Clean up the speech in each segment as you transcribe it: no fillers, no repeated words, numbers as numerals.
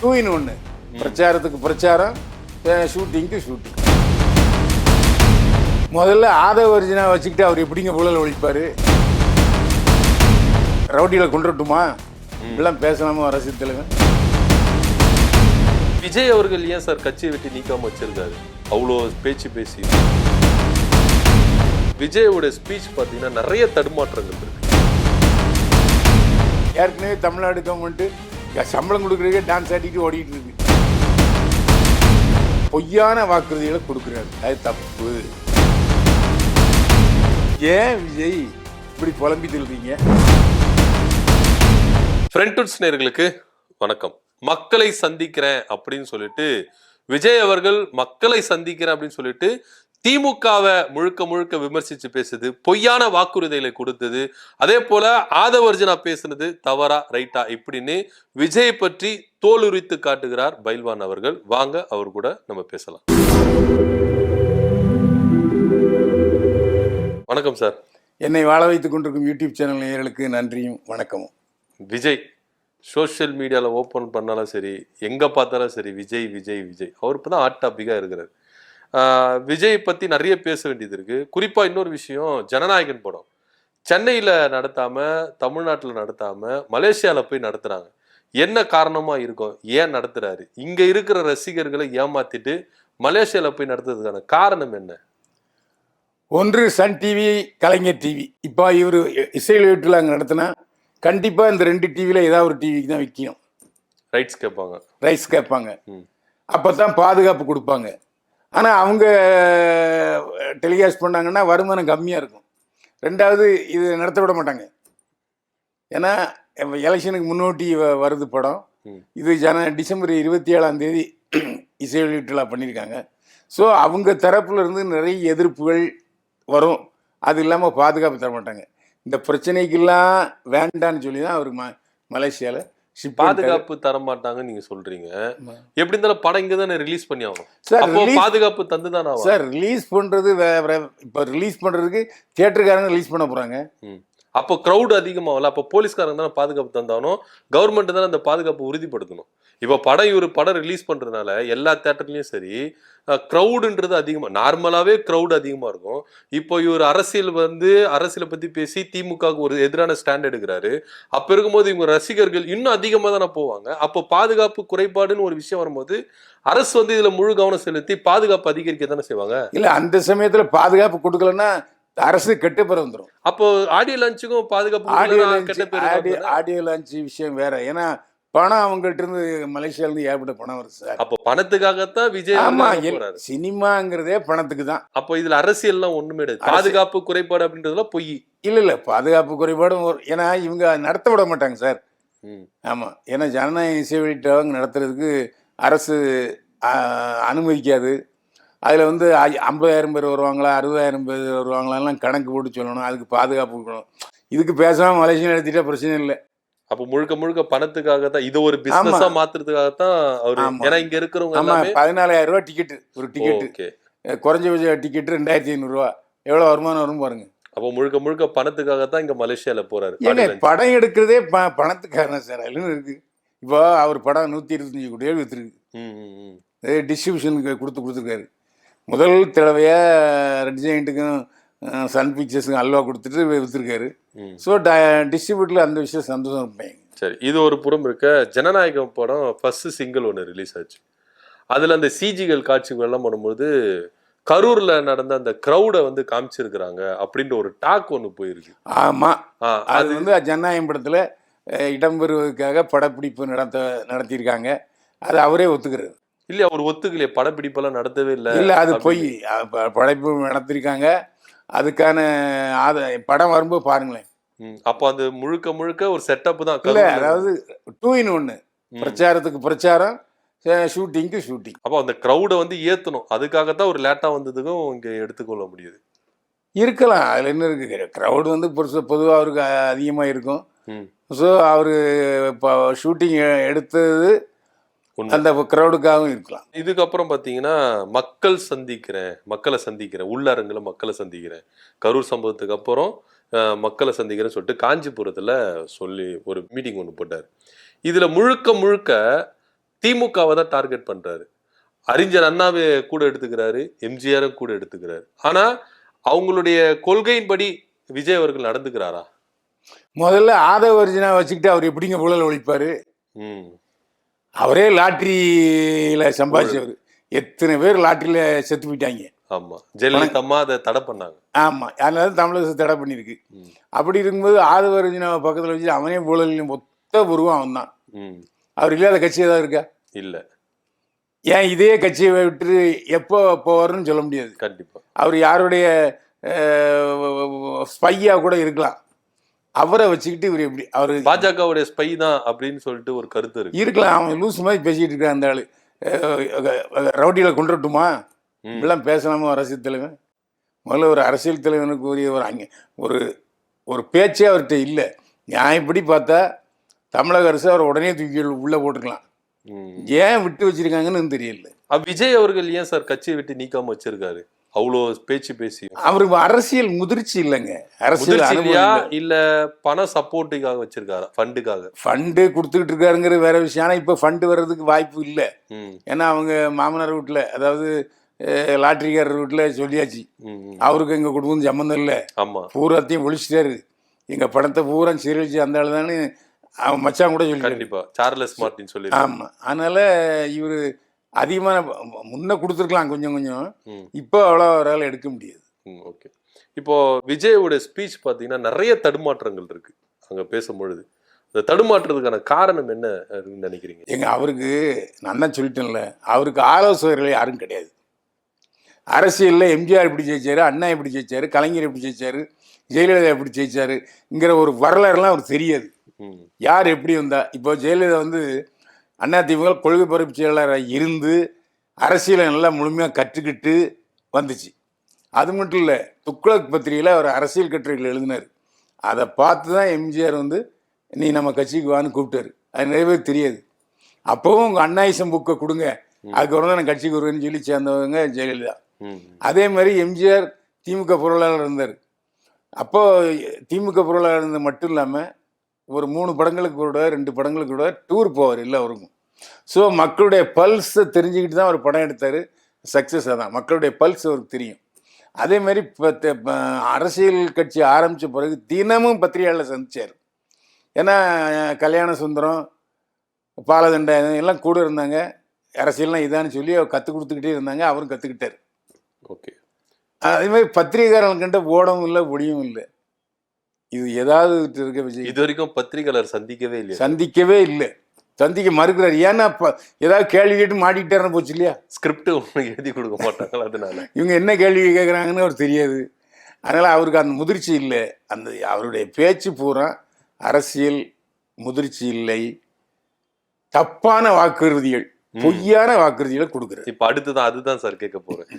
2 in 1. பிரச்சாரத்துக்கு பிரச்சாரம், ஷூட்டிங்க்கு shooting. முதல்ல ஆதவ அர்ஜுனா வச்சுக்கிட்டு அவர் எப்படிங்க ஊழல் ஒழிப்பாரு? ரவுடிகளை கொண்டுட்டுமா இப்பெல்லாம் பேசலாமா அரசு தலைவர்? விஜய் அவர்கள் ஏன் சார் கட்சியை விட்டு நீக்காம வச்சிருக்காரு? அவ்வளோ பேச்சு பேசி விஜயோட ஸ்பீச் பார்த்தீங்கன்னா நிறைய தடுமாற்றங்கள் இருக்கு. ஏற்கனவே தமிழ்நாடு கவர்மெண்ட் சம்பளம் கொடுக்குறதுக்கே டான்ஸ் ஆடிட்டு ஓடிட்டு இருக்கு. பொய்யான வாக்குறுதிகளை கொடுக்குறாரு, அது தப்பு. ஏன் விஜய் இப்படி புலம்பி சொல்றீங்க? ஃப்ரெண்ட்ஸ் நேயர்களுக்கு வணக்கம். மக்களை சந்திக்கிறேன் அப்படின்னு சொல்லிட்டு விஜய் அவர்கள் மக்களை சந்திக்கிறேன் அப்படின்னு சொல்லிட்டு திமுகவை முழுக்க முழுக்க விமர்சிச்சு பேசுது, பொய்யான வாக்குறுதிகளை கொடுத்தது, அதே போல ஆதவ அர்ஜுனா பேசுனது தவறா ரைட்டா இப்படின்னு விஜய் பற்றி தோலுரித்து காட்டுகிறார் பைல்வான் அவர்கள். வாங்க அவர் கூட நம்ம பேசலாம். வணக்கம் சார். என்னை வாழ வைத்துக் கொண்டிருக்கும் யூடியூப் சேனல் நேயர்களுக்கு நன்றியும் வணக்கமும். விஜய் சோஷியல் மீடியாவில் ஓப்பன் பண்ணாலும் சரி, எங்கே பார்த்தாலும் சரி விஜய் விஜய் விஜய். அவர் இப்போ தான் ஹாட் டாப்பிக்காக இருக்கிறார். விஜய் பற்றி நிறைய பேச வேண்டியது இருக்குது. குறிப்பாக இன்னொரு விஷயம், ஜனநாயகன் படம் சென்னையில் நடத்தாமல், தமிழ்நாட்டில் நடத்தாமல் மலேசியாவில் போய் நடத்துகிறாங்க. என்ன காரணமாக இருக்கும்? ஏன் நடத்துகிறாரு? இங்கே இருக்கிற ரசிகர்களை ஏமாற்றிட்டு மலேசியாவில் போய் நடத்துறதுக்கான காரணம் என்ன? ஒன்று சன் டிவி, கலைஞர் டிவி. இப்போ இவர் இசையில் வீட்டில் அங்கே நடத்தினா கண்டிப்பாக இந்த 2 டிவியில் ஏதாவது ஒரு டிவிக்கு தான் விற்கணும். ரைட்ஸ் கேட்பாங்க. அப்போ தான் பாதுகாப்பு கொடுப்பாங்க. ஆனால் அவங்க டெலிகாஸ்ட் பண்ணாங்கன்னா வருமானம் கம்மியாக இருக்கும். ரெண்டாவது இது நடத்த விட மாட்டாங்க. ஏன்னா எலெக்ஷனுக்கு முன்னோட்டி வருது படம். இது டிசம்பர் 27 இசை வெளியீட்டு பண்ணியிருக்காங்க. ஸோ அவங்க தரப்புல இருந்து நிறைய எதிர்ப்புகள் வரும். அது இல்லாமல் பாதுகாப்பு தர மாட்டாங்க. இந்த பிரச்சனைக்கெல்லாம் வேண்டான்னு சொல்லி தான் அவர் மலேசியாவில் பாதுகாப்பு தர மாட்டாங்கன்னு நீங்க சொல்றீங்க. எப்படி இருந்தாலும் படம் இங்க தானே ரிலீஸ் பண்ணி ஆகும். அப்போ பாதுகாப்பு தந்து தானே ஆகும் சார். ரிலீஸ் பண்றது இப்ப ரிலீஸ் பண்றதுக்கு தியேட்டருக்காரங்க ரிலீஸ் பண்ண போறாங்க. அப்போ கிரௌட் அதிகமாகல. அப்போ போலீஸ்காரங்க தானே பாதுகாப்பு தந்தாலும் கவர்மெண்ட் தானே அந்த பாதுகாப்பு உறுதிப்படுத்தணும். இப்போ படம் ரிலீஸ் பண்றதுனால எல்லா தியேட்டர்லயும் சரி கிரௌடுன்றது அதிகமாக, நார்மலாகவே கிரௌடு அதிகமாக இருக்கும். இப்போ இவர் அரசியலை பற்றி பேசி திமுகவுக்கு ஒரு எதிரான ஸ்டாண்ட் எடுக்கிறாரு. அப்போ இருக்கும்போது இவங்க ரசிகர்கள் இன்னும் அதிகமாக தானே போவாங்க. அப்போ பாதுகாப்பு குறைபாடுன்னு ஒரு விஷயம் வரும்போது அரசு இதில் முழு கவனம் செலுத்தி பாதுகாப்பு அதிகரிக்க தானே செய்வாங்க. இல்லை, அந்த சமயத்தில் பாதுகாப்பு கொடுக்கலன்னா அரசு கெட்ட பேர் வந்துடும். அப்போ ஆடியோ லான்ச்சுக்கும் பாதுகாப்பு ஆடியோ லான்ச் விஷயம் வேற. ஏன்னா பணம் அவங்கள்ட்ட இருந்து மலேசியாவிலிருந்து ஏற்பட்ட பணம் வருது சார். அப்போ பணத்துக்காகத்தான் விஜய். ஆமா, சினிமாங்கிறதே பணத்துக்கு தான். அப்போ இதுல அரசியல்லாம் ஒண்ணுமே கிடையாது. பாதுகாப்பு குறைபாடு அப்படின்றதுலாம் பொய். இல்ல பாதுகாப்பு குறைபாடும் ஏன்னா இவங்க நடத்த விட மாட்டாங்க சார். ஆமா, ஏன்னா ஜனநாயக இசை வெளியீட்டு நடத்துறதுக்கு அரசு அனுமதிக்காது. அதில் 50,000 பேர் வருவாங்களா, 60,000 பேர் வருவாங்களாலாம் கணக்கு போட்டு சொல்லணும். அதுக்கு பாதுகாப்பு கொடுக்கணும். இதுக்கு பேசாமல் மலேசியா நடத்திட்டா பிரச்சனை இல்லை. அப்ப முழுக்க முழுக்க பணத்துக்காக தான், இது ஒரு பிசினஸா மாத்துறதுக்காகத்தான் அவரு. ஏன்னா இங்க இருக்கிறவங்க 14,000 ரூபாய் டிக்கெட், ஒரு டிக்கெட்டு குறைஞ்சபட்ச டிக்கெட் 2,500 ரூபா. எவ்வளவு வருமானம் வரும் பாருங்க. அப்போ முழுக்க முழுக்க பணத்துக்காகத்தான் இங்க மலேசியால போறாரு. படம் எடுக்கிறதே பணத்துக்காக சார். அதுல இருக்கு. இப்போ அவர் படம் 125 கோடி வித்துருக்கு. டிஸ்ட்ரிபியூஷனுக்கு கொடுத்துருக்காரு. முதல் தடவையா ரெட் ஜெயண்ட்டுக்கும் சன் பிக்சர்ஸுக்கும் அல்வா கொடுத்துட்டு வித்துருக்காரு. ஸோ டிஸ்ட்ரிபியூட்டர்ல அந்த விஷயம் சந்தோஷம் இருப்பாங்க. சரி, இது ஒரு புறம் இருக்க. ஜனநாயகம் படம் ஃபர்ஸ்ட் சிங்கிள் ஒன்று ரிலீஸ் ஆச்சு. அதுல அந்த சிஜிகள் காட்சிகள் எல்லாம் பண்ணும்போது கரூர்ல நடந்த அந்த கிரௌடை காமிச்சிருக்கிறாங்க அப்படின்ற ஒரு டாக் ஒன்று போயிருக்கு. ஆமா, அது ஜனநாயகம் படத்துல இடம்பெறுவதற்காக படப்பிடிப்பு நடத்தியிருக்காங்க. அது அவரே ஒத்துக்கிறாரு. இல்லையா? அவர் ஒத்துக்கலையே, படப்பிடிப்பெல்லாம் நடத்தவே இல்லை. இல்லை, அது போய் படைப்பு நடத்திருக்காங்க. அதுக்கான படம் வரும்போது பாருங்களேன். அப்போ அது முழுக்க முழுக்க ஒரு செட்டப் தான். இல்லை, அதாவது 2 in 1. பிரச்சாரத்துக்கு பிரச்சாரம், ஷூட்டிங்க்கு ஷூட்டிங். அப்போ அந்த கிரௌடை ஏற்றணும். அதுக்காகத்தான் ஒரு லேட்டாக வந்ததுக்கும் இங்கே எடுத்துக்கொள்ள முடியுது. இருக்கலாம், அதில் என்ன இருக்கு. க்ரௌடு பொதுவாக அவருக்கு அதிகமாக இருக்கும். ஸோ அவரு இப்போ ஷூட்டிங் எடுத்தது அந்த கிரௌடுக்காகவும் இருக்கலாம். இதுக்கப்புறம் பார்த்தீங்கன்னா மக்களை சந்திக்கிறேன் உள்ளரங்கில் மக்களை சந்திக்கிறேன். கரூர் சம்பவத்துக்கு அப்புறம் மக்களை சந்திக்கிறேன்னு சொல்லிட்டு காஞ்சிபுரத்தில் சொல்லி ஒரு மீட்டிங் ஒன்று போட்டார். இதில் முழுக்க முழுக்க திமுகவை தான் டார்கெட் பண்றாரு. அறிஞர் அண்ணாவை கூட எடுத்துக்கிறாரு, எம்ஜிஆரும் கூட எடுத்துக்கிறாரு. ஆனா அவங்களுடைய கொள்கையின்படி விஜய் அவர்கள் நடந்துக்கிறாரா? முதல்ல ஆதவ அர்ஜுனா வச்சுக்கிட்டு அவர் எப்படிங்க ஊழல் ஒழிப்பாரு? அவரே லாட்டரியில சம்பாதிச்சவர். எத்தனை பேர் லாட்டரியில செத்து போயிட்டாங்க. ஆமா, ஜெயலலிதா அம்மா அதை தடை பண்ணாங்க. ஆமா, அதனால தமிழக தடை பண்ணிருக்கு. அப்படி இருக்கும்போது ஆதவ அர்ஜுனாவை பக்கத்துல வச்சு அவனே ஊழல் மொத்த உருவம் அவன் தான். அவர் இல்லாத கட்சி ஏதாவது இருக்கா? இல்ல. ஏன் இதே கட்சியை விட்டு எப்போ போவாருன்னு சொல்ல முடியாது. கண்டிப்பா அவர் யாருடைய ஸ்பையா கூட இருக்கலாம். அவரை வச்சுக்கிட்டு இவர் எப்படி அவரு பாஜகவுடைய ஸ்பை தான் அப்படின்னு சொல்லிட்டு ஒரு கருத்து இருக்கு. இருக்கலாம். அவன் லூஸ் மாதிரி பேசிட்டு இருக்கான் அந்த ஆளு. ரவுடியில கொண்டுட்டுமா இப்படிலாம் பேசலாமா அரசியல் தலைவன்? முதல்ல ஒரு அரசியல் தலைவனுக்கு உரிய ஒரு ஒரு பேச்சே அவர்கிட்ட இல்லை. நியாயப்படி பார்த்தா தமிழக அரசு அவர் உடனே தூக்கி உள்ள போட்டுக்கலாம். ஏன் விட்டு வச்சிருக்காங்கன்னு தெரியல. விஜய் அவர்கள் ஏன் சார் கட்சியை விட்டு நீக்காம வச்சிருக்காரு? அவ்வளோ பேச்சு பேசி அவருக்கு அரசியல் முதிர்ச்சி இல்லைங்க. அரசியல் இல்ல பண சப்போர்ட்டுக்காக வச்சிருக்காரு, ஃபண்டுக்காக. ஃபண்டு கொடுத்துக்கிட்டு இருக்காருங்கிற வேற விஷயம். ஆனா இப்ப ஃபண்டு வர்றதுக்கு வாய்ப்பு இல்லை. ஏன்னா அவங்க மாமனார் வீட்டுல, அதாவது லாட்டரிக்காரர் வீட்டுல சொல்லியாச்சு, அவருக்கு எங்க குடும்பம் சம்மந்தம் இல்லை, பூராத்தையும் ஒழிச்சிட்டாரு, எங்க பணத்தை பூரா சீரழிச்சு அந்த ஆளு தானே அவன் மச்சான் கூட சொல்லி. கண்டிப்பா சார்லஸ் மார்ட்டின் சொல்லி. ஆமா, அதனால இவரு அதிகமான முன்ன கொடுத்துருக்கலாம் கொஞ்சம் கொஞ்சம். இப்போ அவ்வளோ அவரால் எடுக்க முடியாது. ஓகே, இப்போ விஜயோட ஸ்பீச் பார்த்தீங்கன்னா நிறைய தடுமாற்றங்கள் இருக்கு அங்க பேசும்பொழுது. இந்த தடுமாற்றத்துக்கான காரணம் என்ன நினைக்கிறீங்க? அவருக்கு நான் தான் சொல்லிட்டேன்ல, அவருக்கு ஆலோசகர்கள் யாரும் கிடையாது. அரசியலில் எம்ஜிஆர் எப்படி ஜெயிச்சாரு, அண்ணா எப்படி ஜெயிச்சாரு, கலைஞர் எப்படி ஜெயிச்சாரு, ஜெயலலிதா எப்படி ஜெயிச்சாருங்கிற ஒரு வரலாறுலாம் அவருக்கு தெரியாது. யார் எப்படி வந்தா? இப்போ ஜெயலலிதா வந்து அதிமுக கொள்கை பரப்பு செயலாளராக இருந்து அரசியலை நல்லா முழுமையாக கற்றுக்கிட்டு வந்துச்சு. அது மட்டும் இல்லை, துக்ளக் பத்திரிகையில் அவர் அரசியல் கட்டுரைகள் எழுதினார். அதை பார்த்து தான் எம்ஜிஆர் வந்து நீ நம்ம கட்சிக்கு வான்னு கூப்பிட்டாரு. அது நிறைய பேர் தெரியாது. அப்போவும் உங்கள் அண்ணாயிசம் புக்கை கொடுங்க, அதுக்கப்புறம் தான் நான் கட்சிக்கு வருவேன்னு சொல்லி சேர்ந்தவங்க ஜெயலலிதா. அதே மாதிரி எம்ஜிஆர் திமுக பொருளாளர் இருந்தார். அப்போ திமுக பொருளாளர் இருந்தது மட்டும் இல்லாமல் ஒரு 3 படங்களுக்கு கூட 2 படங்களுக்கு கூட டூர் போவார் எல்லாருக்கும். ஸோ மக்களுடைய பல்ஸை தெரிஞ்சுக்கிட்டு தான் அவர் படம் எடுத்தார். சக்ஸஸ் அதான், மக்களுடைய பல்ஸ் அவருக்கு தெரியும். அதே மாதிரி இப்போ அரசியல் கட்சி ஆரம்பித்த பிறகு தினமும் பத்திரிகையாளர் சந்திச்சார். ஏன்னா கல்யாண சுந்தரம், பாலதண்டை எல்லாம் கூட இருந்தாங்க. அரசியல்லாம் இதான்னு சொல்லி அவர் கற்றுக் கொடுத்துக்கிட்டே இருந்தாங்க, அவரும் கற்றுக்கிட்டார். ஓகே, அதே மாதிரி பத்திரிகையாளர்கிட்ட ஓடவும் இல்லை, ஒடியும் இல்லை. இது ஏதாவது இருக்க விஜய் இது வரைக்கும் பத்திரிகையாளர் சந்திக்கவே இல்லை, சந்திக்க மறுக்கிறார். ஏன்னா ஏதாவது கேள்வி கேட்டு மாட்டிக்கிட்டாருன்னு போச்சு இல்லையா? ஸ்கிரிப்ட் எழுதி கொடுக்க மாட்டாங்களா? அதனால இவங்க என்ன கேள்வி கேட்குறாங்கன்னு அவர் தெரியாது. அதனால் அவருக்கு அந்த முதிர்ச்சி இல்லை. அவருடைய பேச்சு பூரா அரசியல் முதிர்ச்சி இல்லை, தப்பான வாக்குறுதிகள், பொய்யான வாக்குறுதிகளை கொடுக்குறாரு. இப்ப அடுத்துதான் அதுதான் சார் கேட்க போறேன்.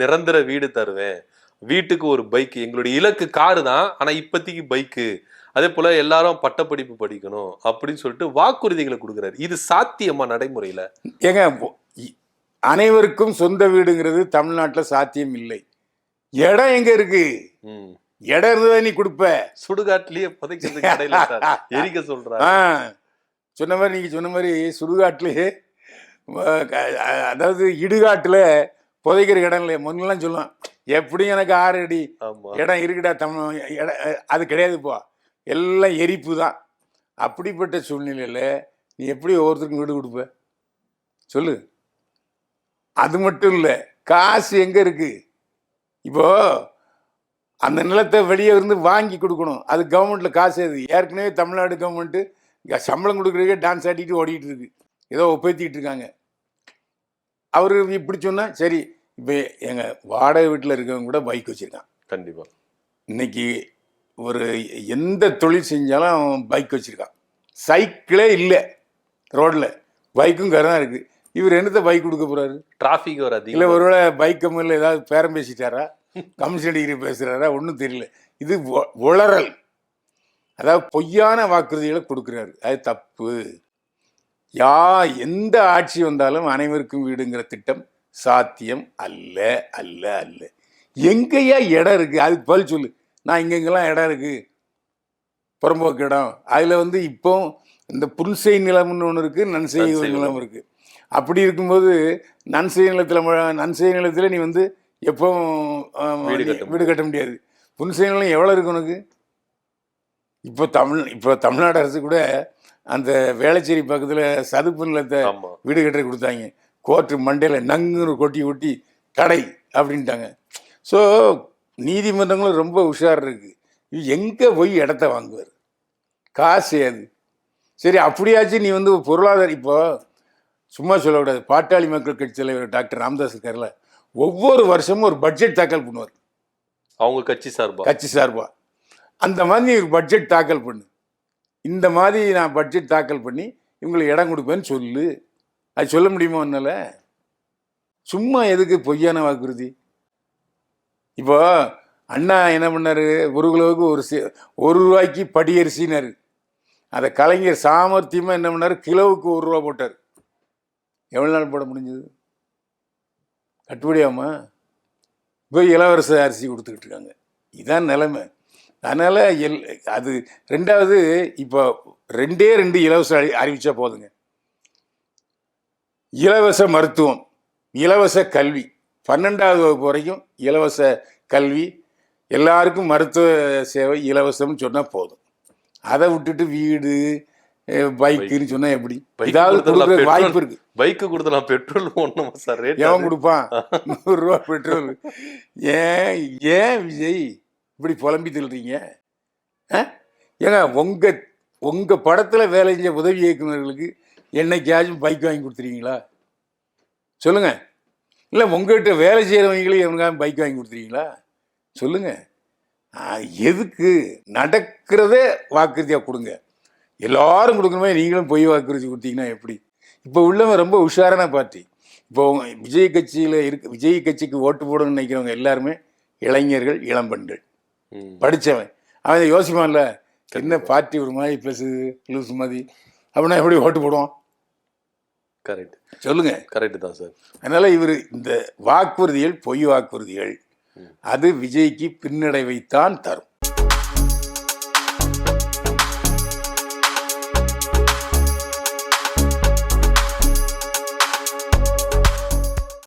நிரந்தர வீடு தருவேன், வீட்டுக்கு ஒரு பைக், எங்களுடைய இலக்கு காரு தான், ஆனா இப்போதைக்கு பைக்கு, அதே போல எல்லாரும் பட்டப்படிப்பு படிக்கணும் அப்படின்னு சொல்லிட்டு வாக்குறுதிகளை கொடுக்குறாரு. இது சாத்தியமா நடைமுறையில? ஏங்க, அனைவருக்கும் சொந்த வீடுங்கிறது தமிழ்நாட்டில் சாத்தியம் இல்லை. இடம் எங்க இருக்கு? இடம் இருந்ததா நீ கொடுப்ப? சுடுகாட்டிலேயே புதைக்கிறதுக்கு இடையில எரிக்க சொல்றாரு. சொன்ன மாதிரி நீங்க சொன்ன மாதிரி சுடுகாட்டிலேயே, அதாவது இடுகாட்டுல புதைக்கிற இடம் இல்லையா? முன்னெல்லாம் சொல்லலாம், எப்படியும் எனக்கு 6 அடி இடம் இருக்குடா அது கிடையாதுப்பா, எல்லாம் எரிப்பு தான். அப்படிப்பட்ட சூழ்நிலையில் நீ எப்படி ஒவ்வொருத்தருக்கும் வீடு கொடுப்ப சொல்லு? அது மட்டும் இல்லை, காசு எங்கே இருக்கு? இப்போ அந்த நிலத்தை வெளியே இருந்து வாங்கி கொடுக்கணும், அது கவர்மெண்ட்டில் காசு. அது ஏற்கனவே தமிழ்நாடு கவர்மெண்ட்டு சம்பளம் கொடுக்குறதுக்கே டான்ஸ் ஆடிட்டு ஓடிட்டு இருக்கு, ஏதோ ஒப்பேத்திக்கிட்டு இருக்காங்க. அவர் இப்படி சொன்னால் சரி. இப்போ எங்கள் வாடகை வீட்டில் இருக்கவங்க கூட பைக் வச்சுருக்கான். கண்டிப்பாக இன்னைக்கு ஒரு எந்த தொழில் செஞ்சாலும் அவன் பைக் வச்சுருக்கான். சைக்கிளே இல்லை ரோட்டில், பைக்கும் கரெக்டாக இருக்குது. இவர் என்னத்தை பைக் கொடுக்க போகிறாரு? டிராஃபிக் வராது இல்லை, ஒருவேளை பைக் கம்பெனியில் ஏதாவது பேரம் பேசிட்டாரா, கமிஷன் டிகிரி பேசுகிறாரா, ஒன்றும் தெரியல. இது உளறல், அதாவது பொய்யான வாக்குறுதிகளை கொடுக்குறாரு. அது தப்பு. எந்த ஆட்சி வந்தாலும் அனைவருக்கும் வீடுங்கிற திட்டம் சாத்தியம் அல்ல அல்ல அல்ல. எங்கேயா இடம் இருக்குது? அதுக்கு பதில் சொல்லு. நான் இங்கெங்கெல்லாம் இடம் இருக்குது, புறம்போக்கு இடம், அதில் வந்து இப்போ இந்த புன்செய் நிலம்னு ஒன்று இருக்குது, நன்செய் நன்செய் நிலம் நிலம். இருக்குது. அப்படி இருக்கும்போது நன்செய் நிலத்தில் நீ வந்து எப்பவும் வீடு கட்ட வீடு கட்ட முடியாது. புன்செய் நிலம் எவ்வளோ இருக்கு உனக்கு? இப்போ தமிழ்நாடு அரசு கூட அந்த வேளச்சேரி பக்கத்தில் சதுப்பு நிலத்தை ஆமா. வீடு கட்ட கொடுத்தாங்க. கோர்ட்டு மண்டையில் நங்குன்னு கொட்டி கொட்டி தடை அப்படின்ட்டாங்க. ஸோ நீதிமன்றங்களும் ரொம்ப உஷார் இருக்குது. எங்கே போய் இடத்த வாங்குவார்? காசு அது. சரி, அப்படியாச்சும் நீ வந்து பொருளாதார இப்போ சும்மா சொல்லக்கூடாது. பாட்டாளி மக்கள் கட்சி தலைவர் டாக்டர் ராமதாஸ் இருக்கார்ல, ஒவ்வொரு வருஷமும் ஒரு பட்ஜெட் தாக்கல் பண்ணுவார் அவங்க கட்சி சார்பா. அந்த மாதிரி ஒரு பட்ஜெட் தாக்கல் பண்ணு. இந்த மாதிரி நான் பட்ஜெட் தாக்கல் பண்ணி இவங்களுக்கு இடம் கொடுப்பேன்னு சொல்லு. அது சொல்ல முடியுமா உன்னால? சும்மா எதுக்கு பொய்யான வாக்குறுதி? இப்போ அண்ணா என்ன பண்ணாரு, ஒரு கிலோவுக்கு ஒரு ரூபாய்க்கு படியரிசினாரு. அதை கலைஞர் சாமர்த்தியமா என்ன பண்ணாரு, கிலோவுக்கு 1 ரூபா போட்டார். எவ்வளோ நாள் போட முடிஞ்சது? கட்டுப்படியாமா? இப்போ இலவச அரிசி கொடுத்துக்கிட்டு இருக்காங்க. இதான் நிலைமை. அதனால் அது ரெண்டாவது, இப்போ 2 இலவச அறிவிச்சா போதுங்க. இலவச மருத்துவம், இலவச கல்வி, 12வது வகுப்பு வரைக்கும் இலவச கல்வி, எல்லாருக்கும் மருத்துவ சேவை இலவசம்னு சொன்னால் போதும். அதை விட்டுட்டு வீடு பைக்குன்னு சொன்னா எப்படி? ஏதாவது வாய்ப்பு இருக்கு. பைக்கு கொடுத்தலாம், பெட்ரோல் ஒண்ணுமா சார்? எவன் கொடுப்பான்? 100 ரூபா பெட்ரோல். ஏன் விஜய் இப்படி புலம்பி தள்ளுறீங்க? ஏங்க உங்க படத்துல வேலை செஞ்ச உதவி இயக்குநர்களுக்கு என்னைக்காச்சும் பைக் வாங்கி கொடுத்துருக்கீங்களா? சொல்லுங்க. இல்லை உங்ககிட்ட வேலை செய்கிறவங்களும் எவனுக்காக பைக் வாங்கி கொடுத்துருக்கீங்களா? சொல்லுங்க. எதுக்கு? நடக்கிறதே வாக்குறுதியாக கொடுங்க. எல்லாரும் கொடுக்கணுமே, நீங்களும் பொய் வாக்குறுதி கொடுத்தீங்கன்னா எப்படி? இப்போ உள்ளவன் ரொம்ப உஷாரான பார்ட்டி. இப்போ விஜய் கட்சிக்கு ஓட்டு போடணும்னு நினைக்கிறவங்க எல்லாருமே இளைஞர்கள், இளம்பெண்கள், படித்தவன். அவன் யோசிப்பான்ல, என்ன பார்ட்டி ஒரு மாதிரி பேசுது, லூஸ் மாதிரி, அப்படின்னா எப்படி ஓட்டு போடுவான்? கரெக்ட். சொல்லுங்க. கரெக்ட் தான் சார். அதனால இந்த வாக்குறுதிகள் பொய் வாக்குறுதிகள் அது விஜய்க்கு பின்னடைவைத்தான் தரும்.